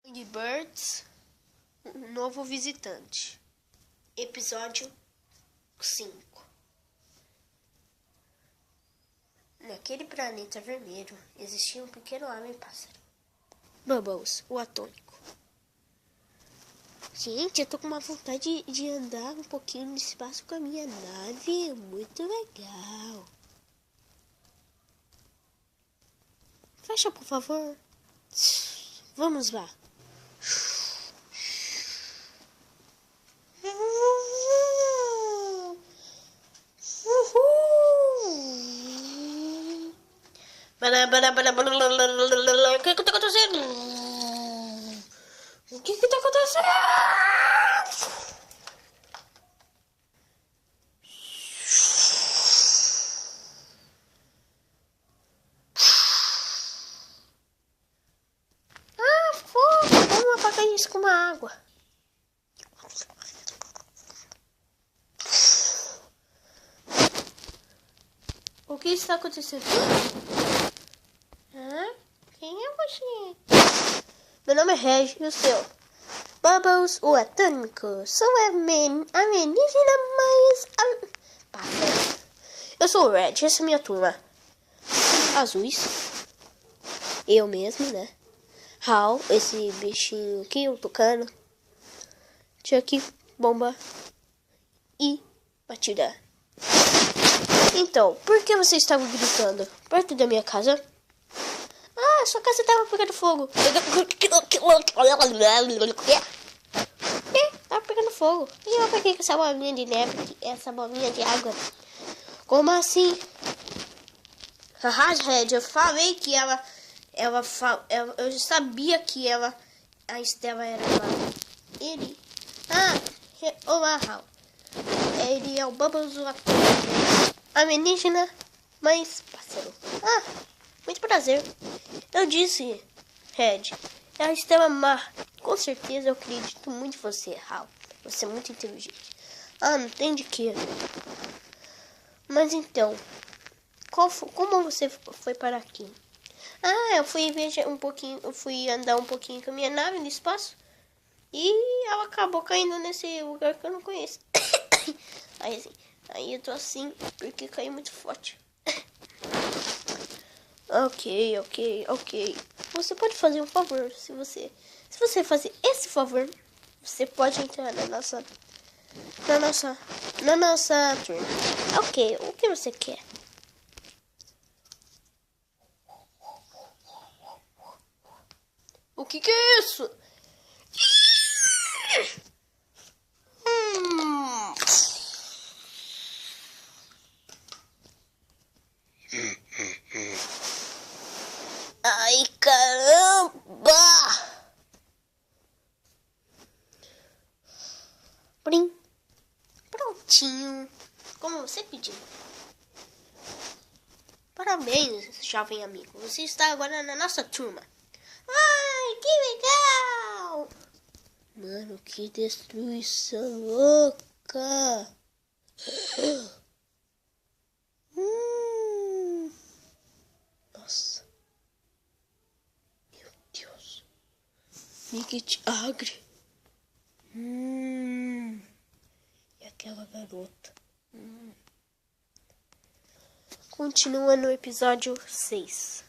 Angry Birds, um novo visitante. Episódio 5. Naquele planeta vermelho existia um pequeno homem-pássaro, Bubbles, o atômico. Gente, eu tô com uma vontade de andar um pouquinho no espaço com a minha nave. Muito legal. Fecha, por favor. Vamos lá. O que tá acontecendo? O que tá acontecendo? Ah, fogo! Vamos apagar isso com uma água. O que está acontecendo? Quem é você? Meu nome é Reg, e o seu? Bubbles, o atômico. Sou a alienígena mais... Eu sou o Red, essa é a minha turma. Azuis. Eu mesmo, né? Hal, esse bichinho aqui, o tucano. Chuck, bomba. E batida. Então, por que você estava gritando? Perto da minha casa? Ah, sua casa estava pegando fogo. Tava pegando fogo. E eu peguei essa bolinha de neve, essa bolinha de água. Como assim? Haha, Red, eu falei que eu sabia que a Estela era lá. Ele... olá, Hal. Ele é o Bubbles, o alienígena mais pássaro. Muito prazer. Eu disse, Red, é a Estela Mar. Com certeza eu acredito muito em você, Hal. Você é muito inteligente. Não tem de quê. Mas então, como você foi para aqui? Eu fui viajar um pouquinho, eu fui andar um pouquinho com a minha nave no espaço. E ela acabou caindo nesse lugar que eu não conheço. Aí eu tô assim, porque caiu muito forte. Ok. Você pode fazer um favor, se você fazer esse favor, você pode entrar na nossa turma. Ok, o que você quer? O que é isso? Ai, caramba! Prim. Prontinho. Como você pediu. Parabéns, jovem amigo. Você está agora na nossa turma. Ai, que legal! Mano, que destruição louca! Nossa. Meu Deus. Nick Agri. E aquela garota. Continua no episódio 6.